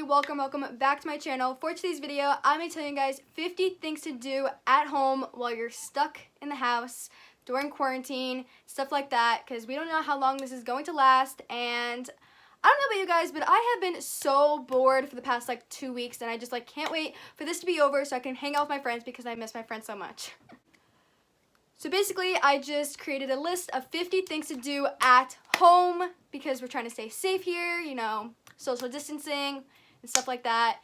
welcome back to my channel. For today's video, I'm going to tell you guys 50 things to do at home while you're stuck in the house during quarantine, stuff like that, because we don't know how long this is going to last. And I don't know about you guys, but I have been so bored for the past like 2 weeks, and I just can't wait for this to be over so I can hang out with my friends because I miss my friends so much. So basically, I just created a list of 50 things to do at home because we're trying to stay safe here, you know, social distancing and stuff like that.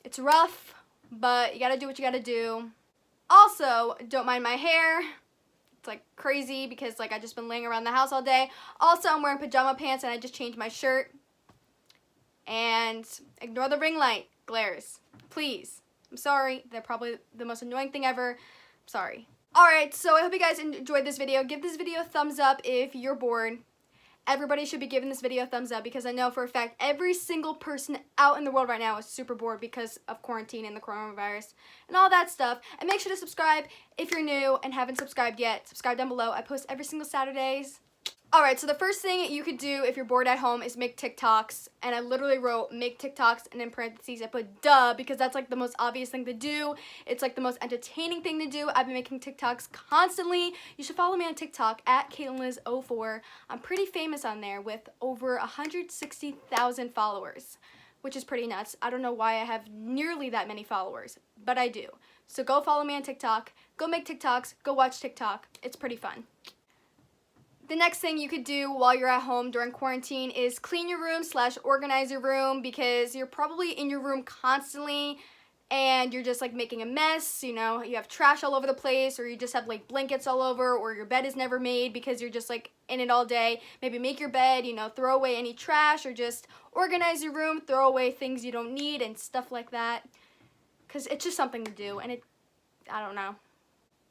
It's rough, but you gotta do what you gotta do. Also, don't mind my hair. It's like crazy because I just been laying around the house all day. Also, I'm wearing pajama pants and I just changed my shirt. And ignore the ring light glares, please. I'm sorry, they're probably the most annoying thing ever. I'm sorry. Alright, so I hope you guys enjoyed this video. Give this video a thumbs up if you're bored. Everybody should be giving this video a thumbs up because I know for a fact every single person out in the world right now is super bored because of quarantine and the coronavirus and all that stuff. And make sure to subscribe if you're new and haven't subscribed yet. Subscribe down below. I post every single Saturdays. Alright, so the first thing you could do if you're bored at home is make TikToks. And I literally wrote make TikToks and in parentheses I put duh because that's like the most obvious thing to do. It's like the most entertaining thing to do. I've been making TikToks constantly. You should follow me on TikTok at CaitlinLiz04. I'm pretty famous on there with over 160,000 followers, which is pretty nuts. I don't know why I have nearly that many followers, but I do. So go follow me on TikTok. Go make TikToks. Go watch TikTok. It's pretty fun. The next thing you could do while you're at home during quarantine is clean your room / organize your room because you're probably in your room constantly and you're just making a mess, you know, you have trash all over the place or you just have blankets all over or your bed is never made because you're just in it all day. Maybe make your bed, you know, throw away any trash or just organize your room, throw away things you don't need and stuff like that because it's just something to do and I don't know.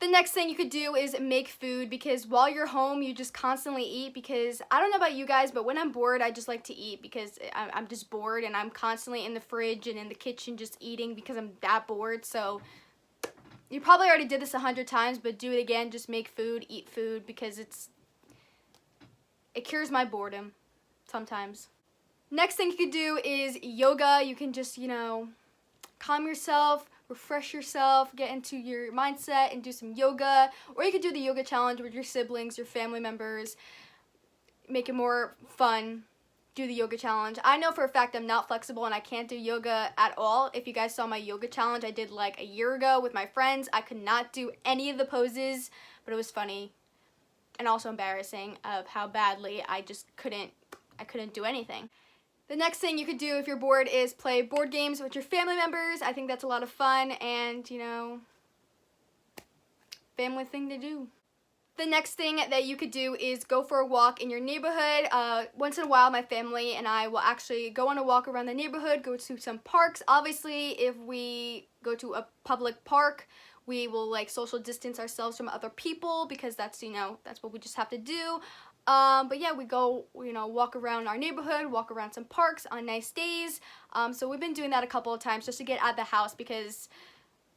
The next thing you could do is make food because while you're home, you just constantly eat because I don't know about you guys, but when I'm bored, I just like to eat because I'm just bored and I'm constantly in the fridge and in the kitchen just eating because I'm that bored. So you probably already did this 100 times, but do it again. Just make food, eat food because it cures my boredom sometimes. Next thing you could do is yoga. You can just, you know, calm yourself, refresh yourself, get into your mindset and do some yoga. Or you could do the yoga challenge with your siblings, your family members. Make it more fun. Do the yoga challenge. I know for a fact I'm not flexible and I can't do yoga at all. If you guys saw my yoga challenge I did a year ago with my friends, I could not do any of the poses, but it was funny and also embarrassing of how badly I just couldn't do anything. The next thing you could do if you're bored is play board games with your family members. I think that's a lot of fun and, you know, family thing to do. The next thing that you could do is go for a walk in your neighborhood. Once in a while, my family and I will actually go on a walk around the neighborhood, go to some parks. Obviously, if we go to a public park, we will social distance ourselves from other people because that's, you know, that's what we just have to do. But yeah, we go, you know, walk around our neighborhood, walk around some parks on nice days. So we've been doing that a couple of times just to get out of the house because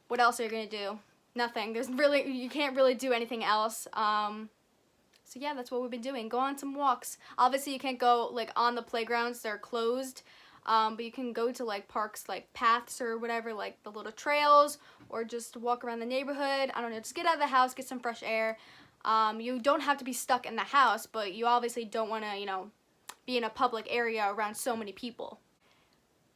what else are you going to do? Nothing. You can't really do anything else. So yeah, that's what we've been doing. Go on some walks. Obviously you can't go on the playgrounds, they're closed. But you can go to parks, paths or whatever, the little trails, or just walk around the neighborhood. I don't know, just get out of the house, get some fresh air. You don't have to be stuck in the house, but you obviously don't want to, you know, be in a public area around so many people.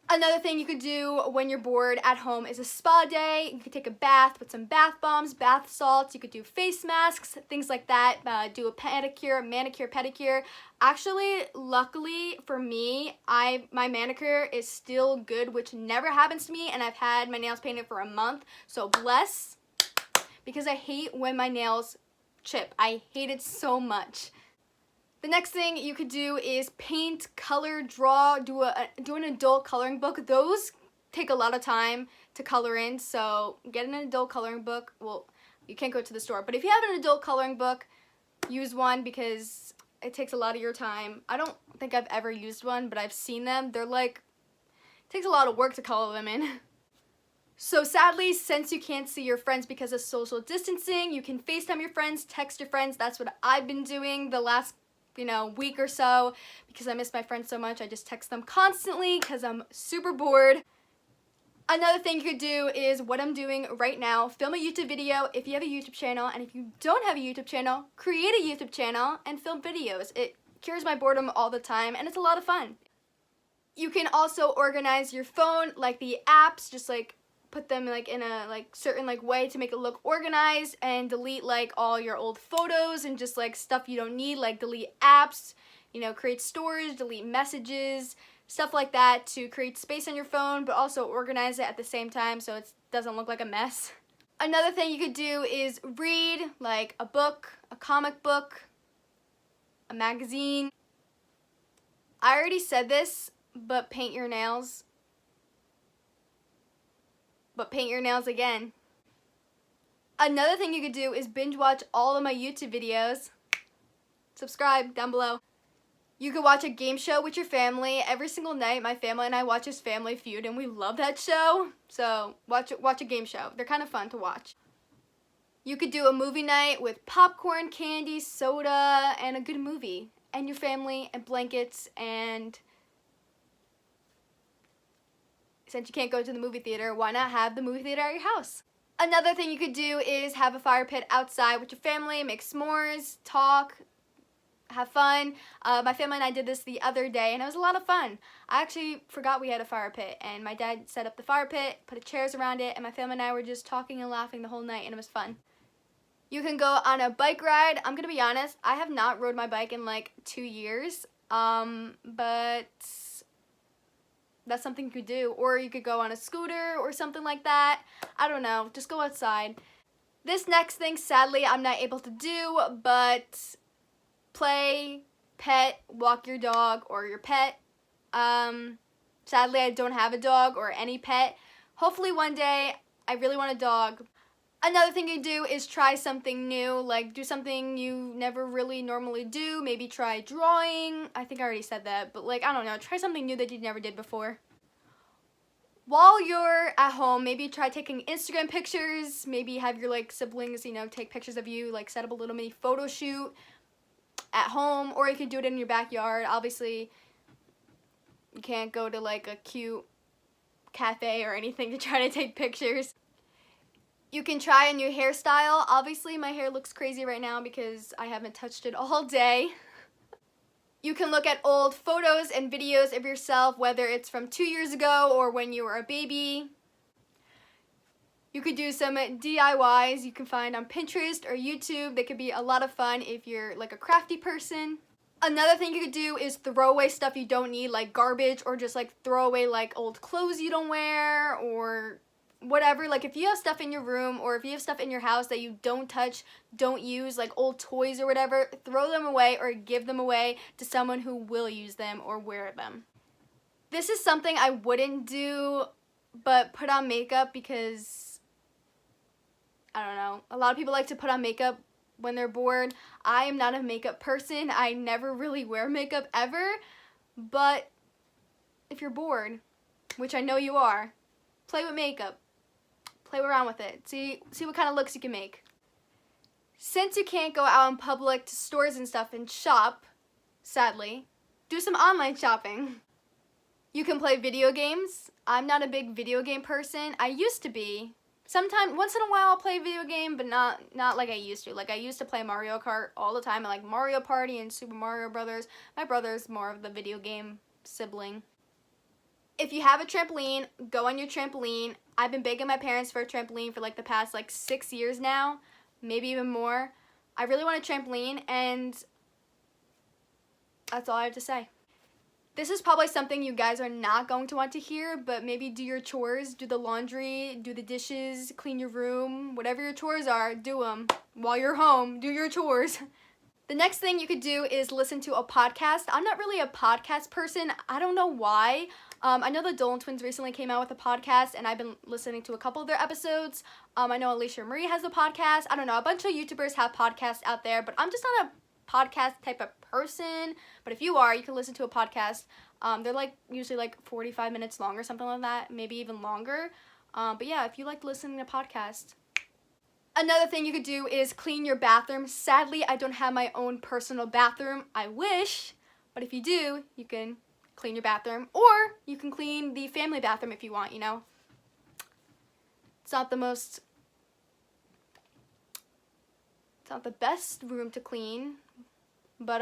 Another thing you could do when you're bored at home is a spa day. You could take a bath with some bath bombs, bath salts. You could do face masks, things like that. Do a pedicure, manicure, pedicure. Actually, luckily for me, my manicure is still good, which never happens to me, and I've had my nails painted for a month. So bless, because I hate when my nails chip. I hate it so much. The next thing you could do is paint, color, draw, do an adult coloring book. Those take a lot of time to color in, so get an adult coloring book. Well, you can't go to the store, but if you have an adult coloring book, use one because it takes a lot of your time. I don't think I've ever used one, but I've seen them. They're it takes a lot of work to color them in. So sadly, since you can't see your friends because of social distancing, you can FaceTime your friends, text your friends. That's what I've been doing the last week or so because I miss my friends so much. I just text them constantly because I'm super bored. Another thing you could do is what I'm doing right now. Film a YouTube video if you have a YouTube channel, and if you don't have a YouTube channel, create a YouTube channel and film videos. It cures my boredom all the time, and it's a lot of fun. You can also organize your phone, like the apps, just like put them like in a certain way to make it look organized, and delete like all your old photos and just like stuff you don't need, like delete apps, create storage, delete messages, stuff like that to create space on your phone, but also organize it at the same time so it doesn't look like a mess. Another thing you could do is read, like a book, a comic book, a magazine. I already said this, but paint your nails. But paint your nails again. Another thing you could do is binge watch all of my YouTube videos. Subscribe down below. You could watch a game show with your family. Every single night, my family and I watch this Family Feud, and we love that show. So watch a game show. They're kind of fun to watch. You could do a movie night with popcorn, candy, soda, and a good movie. And your family, and blankets, and since you can't go to the movie theater, why not have the movie theater at your house? Another thing you could do is have a fire pit outside with your family, make s'mores, talk, have fun. My family and I did this the other day, and it was a lot of fun. I actually forgot we had a fire pit, and my dad set up the fire pit, put chairs around it, and my family and I were just talking and laughing the whole night, and it was fun. You can go on a bike ride. I'm gonna be honest, I have not rode my bike in like 2 years, but that's something you could do. Or you could go on a scooter or something like that. I don't know, just go outside. This next thing, sadly, I'm not able to do, but play, pet, walk your dog or your pet. Sadly, I don't have a dog or any pet. Hopefully one day, I really want a dog. Another thing you do is try something new, like do something you never really normally do. Maybe try drawing. I think I already said that, but I don't know, try something new that you never did before. While you're at home, maybe try taking Instagram pictures. Maybe have your siblings, take pictures of you, set up a little mini photo shoot at home, or you could do it in your backyard. Obviously, you can't go to a cute cafe or anything to try to take pictures. You can try a new hairstyle. Obviously, my hair looks crazy right now because I haven't touched it all day. You can look at old photos and videos of yourself, whether it's from 2 years ago or when you were a baby. You could do some DIYs you can find on Pinterest or YouTube. They could be a lot of fun if you're a crafty person. Another thing you could do is throw away stuff you don't need, like garbage, or just throw away old clothes you don't wear, or whatever. If you have stuff in your room, or if you have stuff in your house that you don't touch, don't use, old toys or whatever, throw them away or give them away to someone who will use them or wear them. This is something I wouldn't do, but put on makeup, because I don't know, a lot of people like to put on makeup when they're bored. I am not a makeup person. I never really wear makeup ever, but if you're bored, which I know you are, play with makeup. Play around with it. See what kind of looks you can make. Since you can't go out in public to stores and stuff and shop, sadly, do some online shopping. You can play video games. I'm not a big video game person. I used to be. Sometimes, once in a while I'll play a video game, but not like I used to. I used to play Mario Kart all the time. I like Mario Party and Super Mario Brothers. My brother's more of the video game sibling. If you have a trampoline, go on your trampoline. I've been begging my parents for a trampoline for the past 6 years now, maybe even more. I really want a trampoline, and that's all I have to say. This is probably something you guys are not going to want to hear, but maybe do your chores, do the laundry, do the dishes, clean your room, whatever your chores are, do them. While you're home, do your chores. The next thing you could do is listen to a podcast. I'm not really a podcast person. I don't know why. I know the Dolan twins recently came out with a podcast, and I've been listening to a couple of their episodes. I know Alicia Marie has a podcast. I don't know, a bunch of YouTubers have podcasts out there, but I'm just not a podcast type of person. But if you are, you can listen to a podcast. They're usually 45 minutes long or something like that, maybe even longer. But yeah, if you like listening to podcasts, Another thing you could do is clean your bathroom. Sadly, I don't have my own personal bathroom. I wish, but if you do, you can clean your bathroom, or you can clean the family bathroom if you want, you know. It's not the best room to clean, but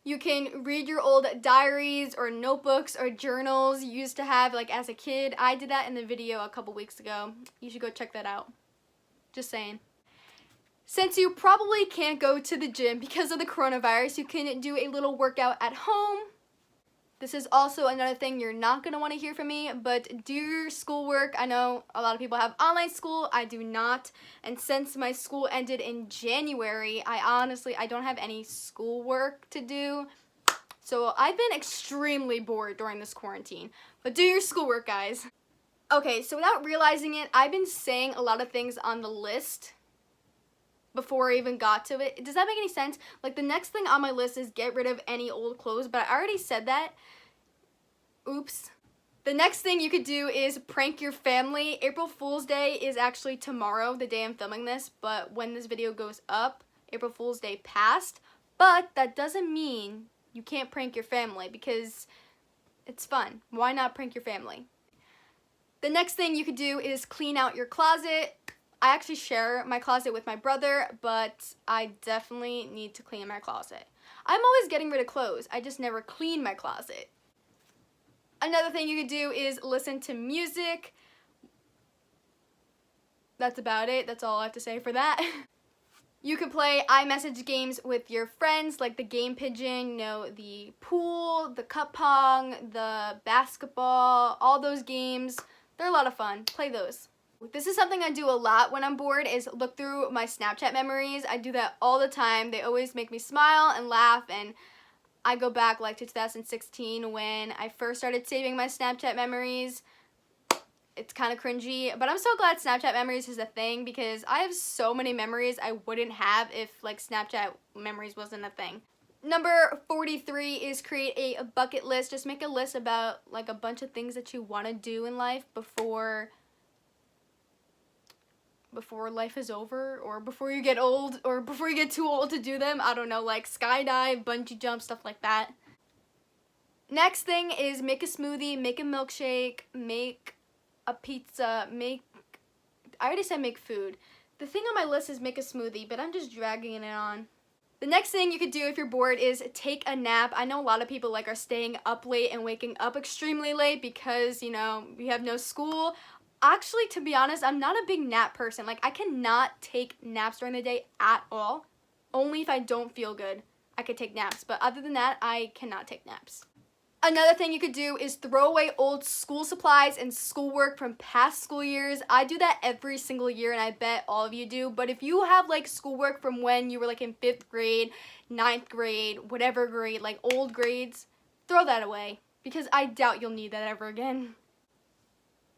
you can read your old diaries or notebooks or journals you used to have like as a kid. I did that in the video a couple weeks ago. You should go check that out. Just saying. Since you probably can't go to the gym because of the coronavirus, you can do a little workout at home. This is also another thing you're not going to want to hear from me, but do your schoolwork. I know a lot of people have online school. I do not. And since my school ended in January, I don't have any schoolwork to do. So I've been extremely bored during this quarantine. But do your schoolwork, guys. Okay, so without realizing it, I've been saying a lot of things on the list before I even got to it. Does that make any sense? Like, the next thing on my list is get rid of any old clothes, but I already said that. Oops. The next thing you could do is prank your family. April Fool's Day is actually tomorrow, the day I'm filming this, but when this video goes up, April Fool's Day passed. But that doesn't mean you can't prank your family, because it's fun. Why not prank your family? The next thing you could do is clean out your closet. I actually share my closet with my brother, but I definitely need to clean my closet. I'm always getting rid of clothes. I just never clean my closet. Another thing you could do is listen to music. That's about it. That's all I have to say for that. You can play iMessage games with your friends, like the game pigeon, you know, the pool, the cup pong, the basketball, all those games. They're a lot of fun. Play those. This is something I do a lot when I'm bored, is look through my Snapchat memories. I do that all the time. They always make me smile and laugh, and I go back like to 2016 when I first started saving my Snapchat memories. It's kind of cringy, but I'm so glad Snapchat memories is a thing, because I have so many memories I wouldn't have if like Snapchat memories wasn't a thing. Number 43 is create a bucket list. Just make a list about like a bunch of things that you want to do in life before life is over, or before you get old, or before you get too old to do them. I don't know, like skydive, bungee jump, stuff like that. Next thing is make a smoothie, make a milkshake, make a pizza, I already said make food. The thing on my list is make a smoothie, but I'm just dragging it on. The next thing you could do if you're bored is take a nap. I know a lot of people like are staying up late and waking up extremely late because, you know, we have no school. Actually, to be honest, I'm not a big nap person. Like, I cannot take naps during the day at all. Only if I don't feel good, I could take naps. But other than that, I cannot take naps. Another thing you could do is throw away old school supplies and schoolwork from past school years. I do that every single year, and I bet all of you do. But if you have, like, schoolwork from when you were, like, in 5th grade, 9th grade, whatever grade, like, old grades, throw that away. Because I doubt you'll need that ever again.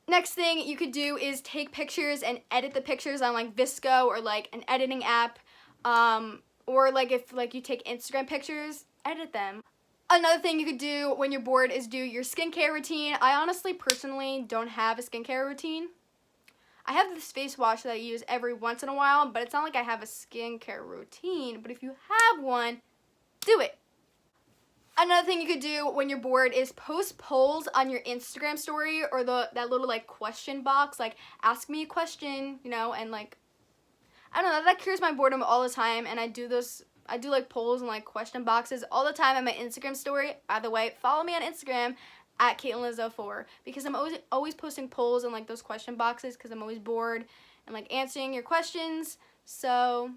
Next thing you could do is take pictures and edit the pictures on like VSCO or like an editing app, or like if like you take Instagram pictures, edit them. Another thing you could do when you're bored is do your skincare routine. I honestly personally don't have a skincare routine. I have this face wash that I use every once in a while, but it's not like I have a skincare routine. But if you have one, do it. Another thing you could do when you're bored is post polls on your Instagram story, or that little like question box, like ask me a question, you know, and like, I don't know, that cures my boredom all the time. And I do like polls and like question boxes all the time on my Instagram story. By the way, follow me on Instagram at CaitlinLizzo4, because I'm always posting polls and like those question boxes, because I'm always bored and like answering your questions. So,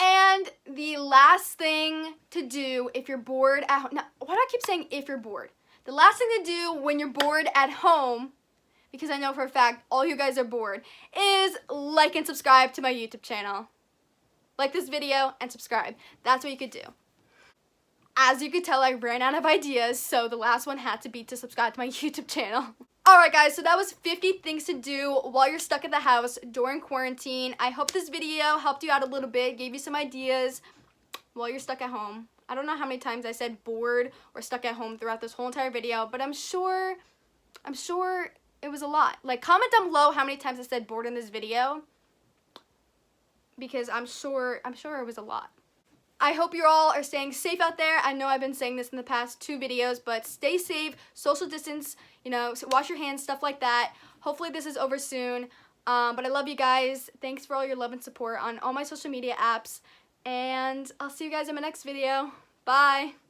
and the last thing to do if you're bored at home, now, why do I keep saying if you're bored? The last thing to do when you're bored at home, because I know for a fact all you guys are bored, is like and subscribe to my YouTube channel. Like this video and subscribe. That's what you could do. As you could tell, I ran out of ideas, so the last one had to be to subscribe to my YouTube channel. Alright guys, so that was 50 things to do while you're stuck at the house during quarantine. I hope this video helped you out a little bit, gave you some ideas while you're stuck at home. I don't know how many times I said bored or stuck at home throughout this whole entire video, but I'm sure it was a lot. Like, comment down below how many times I said bored in this video, because I'm sure it was a lot. I hope you all are staying safe out there. I know I've been saying this in the past 2 videos, but stay safe, social distance, you know, wash your hands, stuff like that. Hopefully this is over soon. But I love you guys. Thanks for all your love and support on all my social media apps. And I'll see you guys in my next video. Bye.